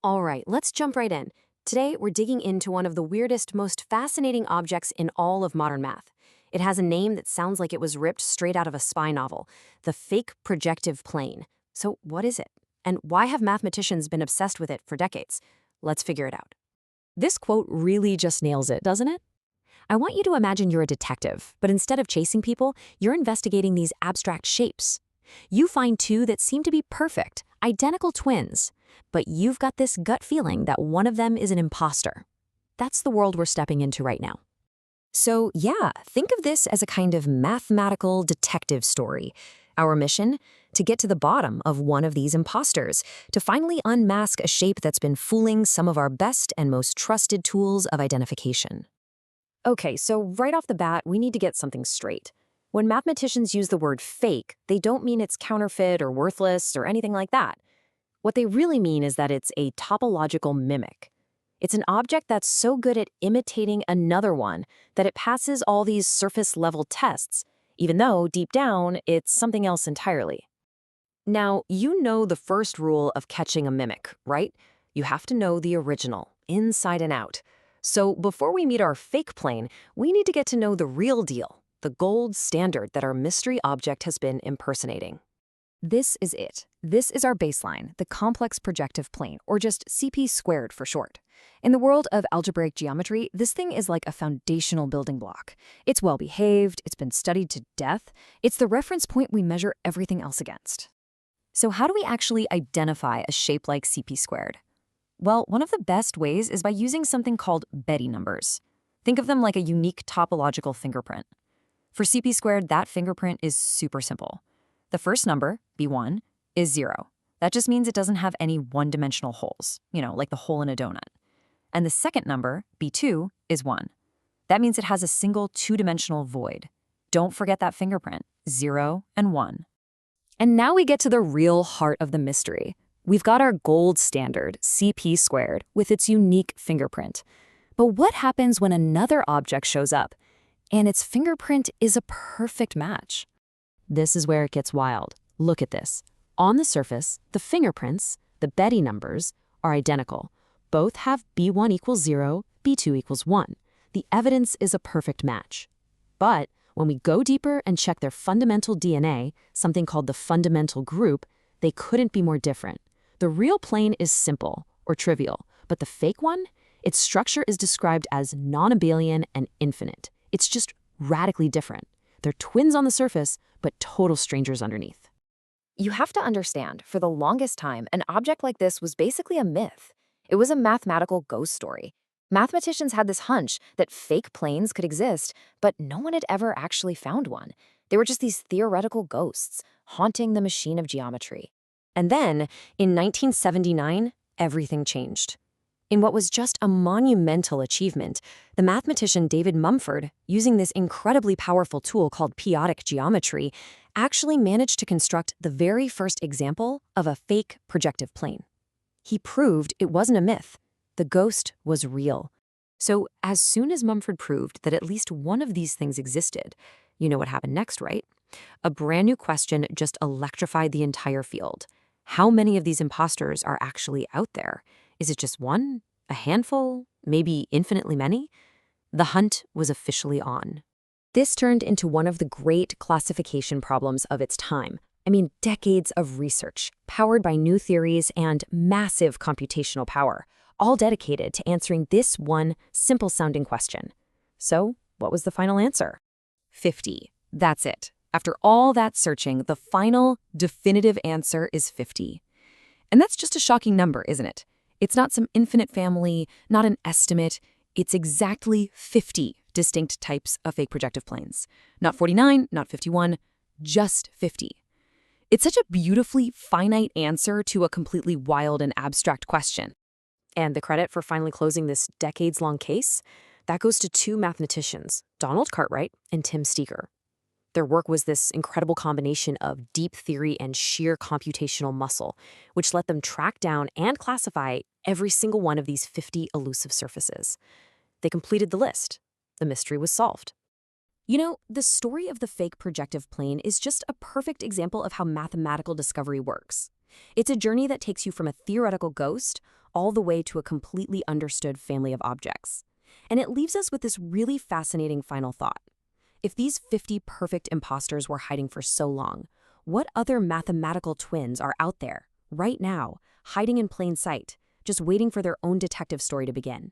All right, let's jump right in. Today, we're digging into one of the weirdest, most fascinating objects in all of modern math. It has a name that sounds like it was ripped straight out of a spy novel, the fake projective plane. So, what is it? And why have mathematicians been obsessed with it for decades? Let's figure it out. This quote really just nails it, doesn't it? I want you to imagine you're a detective, but instead of chasing people, you're investigating these abstract shapes. You find two that seem to be perfect, identical twins, but you've got this gut feeling that one of them is an imposter. That's the world we're stepping into right now. So, yeah, think of this as a kind of mathematical detective story. Our mission? To get to the bottom of one of these imposters, to finally unmask a shape that's been fooling some of our best and most trusted tools of identification. Okay, so right off the bat, we need to get something straight. When mathematicians use the word fake, they don't mean it's counterfeit or worthless or anything like that. What they really mean is that it's a topological mimic. It's an object that's so good at imitating another one that it passes all these surface-level tests, even though, deep down, it's something else entirely. Now, you know the first rule of catching a mimic, right? You have to know the original, inside and out. So before we meet our fake plane, we need to get to know the real deal, the gold standard that our mystery object has been impersonating. This is it. This is our baseline, the complex projective plane, or just CP squared for short. In the world of algebraic geometry, this thing is like a foundational building block. It's well-behaved, it's been studied to death, it's the reference point we measure everything else against. So how do we actually identify a shape like CP squared? Well, one of the best ways is by using something called Betty numbers. Think of them like a unique topological fingerprint. For CP squared, that fingerprint is super simple. The first number, B1, is 0. That just means it doesn't have any one-dimensional holes, like the hole in a donut. And the second number, B2, is 1. That means it has a single two-dimensional void. Don't forget that fingerprint, 0 and 1. And now we get to the real heart of the mystery. We've got our gold standard, CP squared, with its unique fingerprint. But what happens when another object shows up, and its fingerprint is a perfect match? This is where it gets wild. Look at this. On the surface, the fingerprints, the Betty numbers, are identical. Both have B1 equals 0, B2 equals 1. The evidence is a perfect match. But when we go deeper and check their fundamental DNA, something called the fundamental group, they couldn't be more different. The real plane is simple, or trivial, but the fake one? Its structure is described as non-abelian and infinite. It's just radically different. They're twins on the surface, but total strangers underneath. You have to understand, for the longest time, an object like this was basically a myth. It was a mathematical ghost story. Mathematicians had this hunch that fake planes could exist, but no one had ever actually found one. They were just these theoretical ghosts, haunting the machine of geometry. And then, in 1979, everything changed. In what was just a monumental achievement, the mathematician David Mumford, using this incredibly powerful tool called periodic geometry, actually managed to construct the very first example of a fake projective plane. He proved it wasn't a myth. The ghost was real. So as soon as Mumford proved that at least one of these things existed, you know what happened next, right? A brand new question just electrified the entire field. How many of these imposters are actually out there? Is it just one? A handful? Maybe infinitely many? The hunt was officially on. This turned into one of the great classification problems of its time. I mean, decades of research, powered by new theories and massive computational power, all dedicated to answering this one simple-sounding question. So, what was the final answer? 50. That's it. After all that searching, the final, definitive answer is 50. And that's just a shocking number, isn't it? It's not some infinite family, not an estimate. It's exactly 50 distinct types of fake projective planes. Not 49, not 51, just 50. It's such a beautifully finite answer to a completely wild and abstract question. And the credit for finally closing this decades-long case? That goes to two mathematicians, Donald Cartwright and Tim Steger. Their work was this incredible combination of deep theory and sheer computational muscle, which let them track down and classify every single one of these 50 elusive surfaces. They completed the list. The mystery was solved. You know, the story of the fake projective plane is just a perfect example of how mathematical discovery works. It's a journey that takes you from a theoretical ghost all the way to a completely understood family of objects. And it leaves us with this really fascinating final thought. If these 50 perfect imposters were hiding for so long, what other mathematical twins are out there, right now, hiding in plain sight, just waiting for their own detective story to begin?